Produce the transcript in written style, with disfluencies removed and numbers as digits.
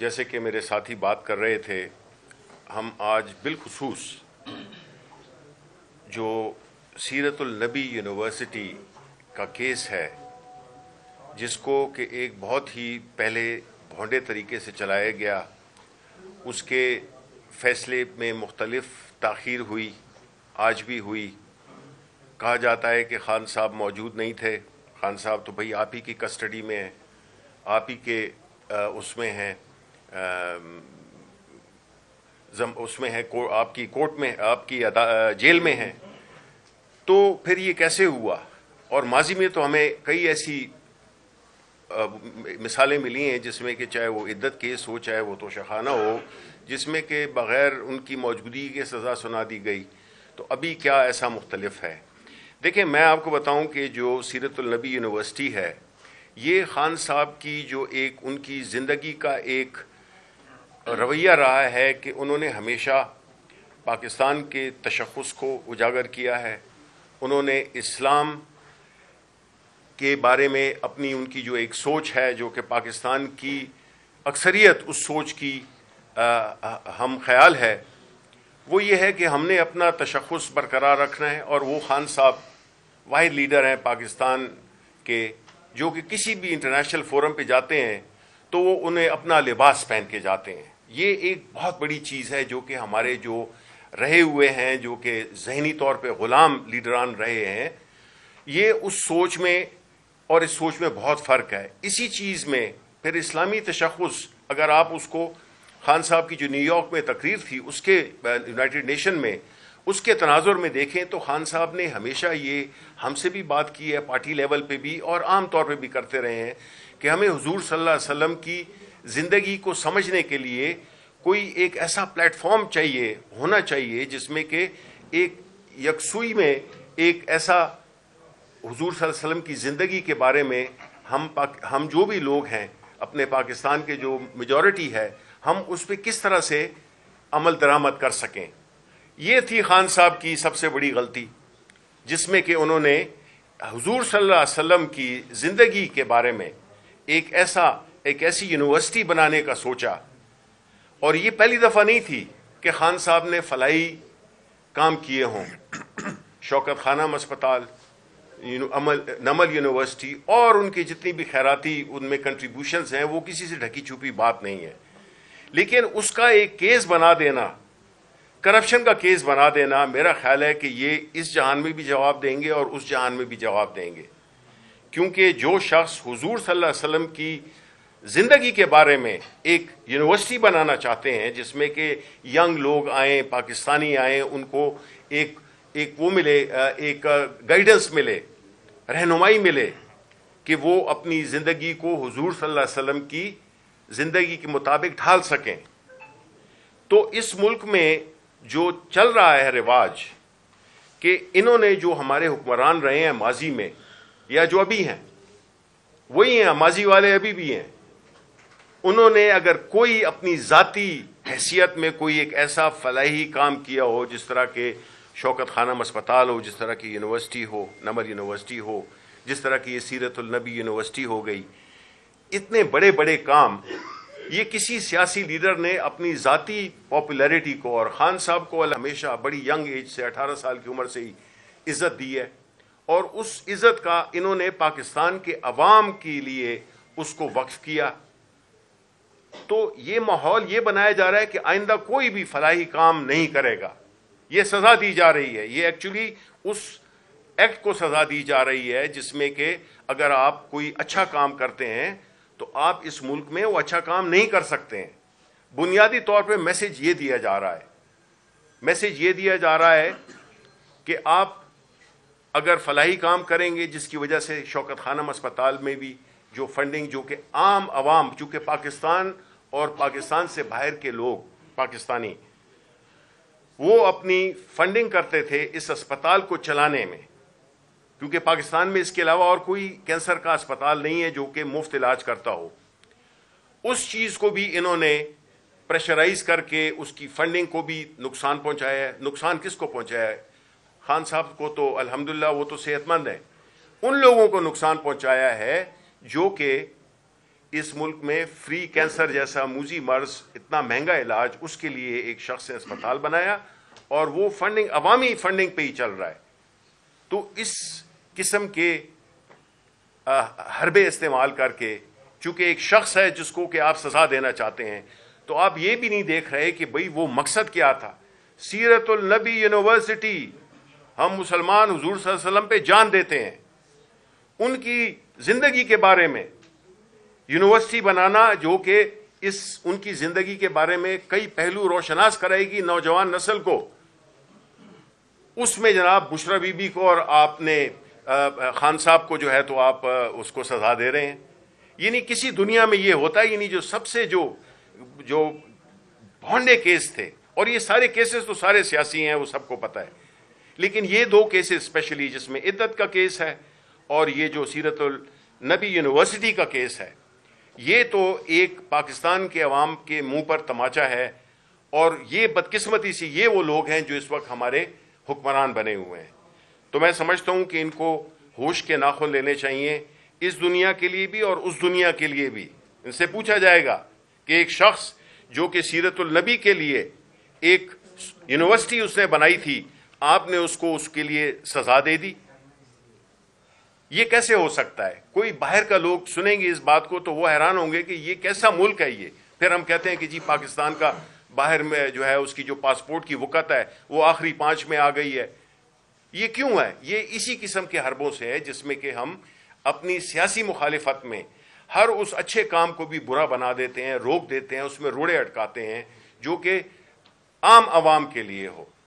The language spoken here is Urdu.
جیسے کہ میرے ساتھی بات کر رہے تھے، ہم آج بالخصوص جو سیرت النبی یونیورسٹی کا کیس ہے، جس کو کہ ایک بہت ہی پہلے بھونڈے طریقے سے چلایا گیا، اس کے فیصلے میں مختلف تاخیر ہوئی، آج بھی ہوئی۔ کہا جاتا ہے کہ خان صاحب موجود نہیں تھے۔ خان صاحب تو بھئی آپ ہی کی کسٹڈی میں ہیں، آپ ہی کے اس میں ہیں، اس میں ہے، آپ کی کورٹ میں، آپ کی جیل میں ہیں۔ تو پھر یہ کیسے ہوا؟ اور ماضی میں تو ہمیں کئی ایسی مثالیں ملی ہیں جس میں کہ چاہے وہ عدت کیس ہو، چاہے وہ توشخانہ ہو، جس میں کہ بغیر ان کی موجودگی کے سزا سنا دی گئی۔ تو ابھی کیا ایسا مختلف ہے؟ دیکھیں، میں آپ کو بتاؤں کہ جو سیرت النبی یونیورسٹی ہے، یہ خان صاحب کی جو ایک ان کی زندگی کا ایک رویہ رہا ہے کہ انہوں نے ہمیشہ پاکستان کے تشخص کو اجاگر کیا ہے۔ انہوں نے اسلام کے بارے میں اپنی ان کی جو ایک سوچ ہے، جو کہ پاکستان کی اکثریت اس سوچ کی ہم خیال ہے، وہ یہ ہے کہ ہم نے اپنا تشخص برقرار رکھنا ہے۔ اور وہ خان صاحب واحد لیڈر ہیں پاکستان کے جو کہ کسی بھی انٹرنیشنل فورم پہ جاتے ہیں تو وہ انہیں اپنا لباس پہن کے جاتے ہیں۔ یہ ایک بہت بڑی چیز ہے جو کہ ہمارے جو رہے ہوئے ہیں، جو کہ ذہنی طور پہ غلام لیڈران رہے ہیں، یہ اس سوچ میں اور اس سوچ میں بہت فرق ہے۔ اسی چیز میں پھر اسلامی تشخص، اگر آپ اس کو خان صاحب کی جو نیو یارک میں تقریر تھی، اس کے یونائٹڈ نیشن میں، اس کے تناظر میں دیکھیں تو خان صاحب نے ہمیشہ یہ ہم سے بھی بات کی ہے، پارٹی لیول پہ بھی اور عام طور پہ بھی کرتے رہے ہیں کہ ہمیں حضور صلی اللہ علیہ وسلم کی زندگی کو سمجھنے کے لیے کوئی ایک ایسا پلیٹ فارم چاہیے، ہونا چاہیے جس میں کہ ایک یکسوئی میں ایک ایسا حضور صلی اللہ علیہ وسلم کی زندگی کے بارے میں ہم جو بھی لوگ ہیں اپنے پاکستان کے جو میجورٹی ہے، ہم اس پہ کس طرح سے عمل درآمد کر سکیں۔ یہ تھی خان صاحب کی سب سے بڑی غلطی، جس میں کہ انہوں نے حضور صلی اللہ علیہ وسلم کی زندگی کے بارے میں ایک ایسی یونیورسٹی بنانے کا سوچا۔ اور یہ پہلی دفعہ نہیں تھی کہ خان صاحب نے فلاحی کام کیے ہوں۔ شوکت خانم اسپتال، نمل یونیورسٹی اور ان کی جتنی بھی خیراتی ان میں کنٹریبیوشنز ہیں، وہ کسی سے ڈھکی چھپی بات نہیں ہے۔ لیکن اس کا ایک کیس بنا دینا، کرپشن کا کیس بنا دینا، میرا خیال ہے کہ یہ اس جہان میں بھی جواب دیں گے اور اس جہان میں بھی جواب دیں گے۔ کیونکہ جو شخص حضور صلی اللہ علیہ وسلم کی زندگی کے بارے میں ایک یونیورسٹی بنانا چاہتے ہیں جس میں کہ ینگ لوگ آئیں، پاکستانی آئیں، ان کو ایک وہ ملے، ایک گائیڈنس ملے، رہنمائی ملے کہ وہ اپنی زندگی کو حضور صلی اللہ علیہ وسلم کی زندگی کے مطابق ڈھال سکیں۔ تو اس ملک میں جو چل رہا ہے رواج کہ انہوں نے جو ہمارے حکمران رہے ہیں ماضی میں یا جو ابھی ہیں، وہی ہیں، ماضی والے ابھی بھی ہیں، انہوں نے اگر کوئی اپنی ذاتی حیثیت میں کوئی ایک ایسا فلاحی کام کیا ہو، جس طرح کے شوکت خانم اسپتال ہو، جس طرح کی یونیورسٹی ہو، نمل یونیورسٹی ہو، جس طرح کی یہ سیرت النبی یونیورسٹی ہو گئی، اتنے بڑے بڑے کام یہ کسی سیاسی لیڈر نے اپنی ذاتی پاپولیرٹی کو، اور خان صاحب کو ہمیشہ بڑی ینگ ایج سے 18 سال کی عمر سے ہی عزت دی ہے، اور اس عزت کا انہوں نے پاکستان کے عوام کے لیے اس کو وقف کیا۔ تو یہ ماحول یہ بنایا جا رہا ہے کہ آئندہ کوئی بھی فلاحی کام نہیں کرے گا، یہ سزا دی جا رہی ہے۔ یہ ایکچولی اس ایکٹ کو سزا دی جا رہی ہے جس میں کہ اگر آپ کوئی اچھا کام کرتے ہیں تو آپ اس ملک میں وہ اچھا کام نہیں کر سکتے ہیں۔ بنیادی طور پہ میسج یہ دیا جا رہا ہے، میسج یہ دیا جا رہا ہے کہ آپ اگر فلاحی کام کریں گے، جس کی وجہ سے شوکت خانم اسپتال میں بھی جو فنڈنگ، جو کہ عام عوام، چونکہ پاکستان اور پاکستان سے باہر کے لوگ پاکستانی وہ اپنی فنڈنگ کرتے تھے اس اسپتال کو چلانے میں، کیونکہ پاکستان میں اس کے علاوہ اور کوئی کینسر کا اسپتال نہیں ہے جو کہ مفت علاج کرتا ہو۔ اس چیز کو بھی انہوں نے پریشرائز کر کے اس کی فنڈنگ کو بھی نقصان پہنچایا ہے۔ نقصان کس کو پہنچایا ہے؟ خان صاحب کو تو الحمدللہ وہ تو صحت مند ہیں، ان لوگوں کو نقصان پہنچایا ہے جو کہ اس ملک میں فری کینسر جیسا موذی مرض، اتنا مہنگا علاج، اس کے لیے ایک شخص نے اسپتال بنایا اور وہ فنڈنگ عوامی فنڈنگ پہ ہی چل رہا ہے. تو اس قسم کے حربے استعمال کر کے، چونکہ ایک شخص ہے جس کو کہ آپ سزا دینا چاہتے ہیں، تو آپ یہ بھی نہیں دیکھ رہے کہ بھئی وہ مقصد کیا تھا. سیرت النبی یونیورسٹی، ہم مسلمان حضور صلی اللہ علیہ وسلم پہ جان دیتے ہیں، ان کی زندگی کے بارے میں یونیورسٹی بنانا جو کہ ان کی زندگی کے بارے میں کئی پہلو روشناس کرائے گی نوجوان نسل کو، اس میں جناب بشرا بی بی کو اور آپ نے خان صاحب کو جو ہے تو آپ اس کو سزا دے رہے ہیں. یعنی کسی دنیا میں یہ ہوتا ہے، یعنی جو سب سے جو بھونڈے کیس تھے، اور یہ سارے کیسز تو سارے سیاسی ہیں، وہ سب کو پتہ ہے، لیکن یہ دو کیسز اسپیشلی جس میں عدت کا کیس ہے اور یہ جو سیرت النبی یونیورسٹی کا کیس ہے، یہ تو ایک پاکستان کے عوام کے منہ پر تماچا ہے. اور یہ بدقسمتی سے یہ وہ لوگ ہیں جو اس وقت ہمارے حکمران بنے ہوئے ہیں. تو میں سمجھتا ہوں کہ ان کو ہوش کے ناخن لینے چاہیے، اس دنیا کے لیے بھی اور اس دنیا کے لیے بھی. ان سے پوچھا جائے گا کہ ایک شخص جو کہ سیرت النبی کے لیے ایک یونیورسٹی اس نے بنائی تھی، آپ نے اس کو اس کے لیے سزا دے دی، یہ کیسے ہو سکتا ہے؟ کوئی باہر کا لوگ سنیں گے اس بات کو تو وہ حیران ہوں گے کہ یہ کیسا ملک ہے یہ. پھر ہم کہتے ہیں کہ جی پاکستان کا باہر میں جو ہے اس کی جو پاسپورٹ کی وقت ہے وہ آخری 5 میں آ گئی ہے. یہ کیوں ہے؟ یہ اسی قسم کے حربوں سے ہے جس میں کہ ہم اپنی سیاسی مخالفت میں ہر اس اچھے کام کو بھی برا بنا دیتے ہیں، روک دیتے ہیں، اس میں روڑے اٹکاتے ہیں جو کہ عام عوام کے لیے ہو.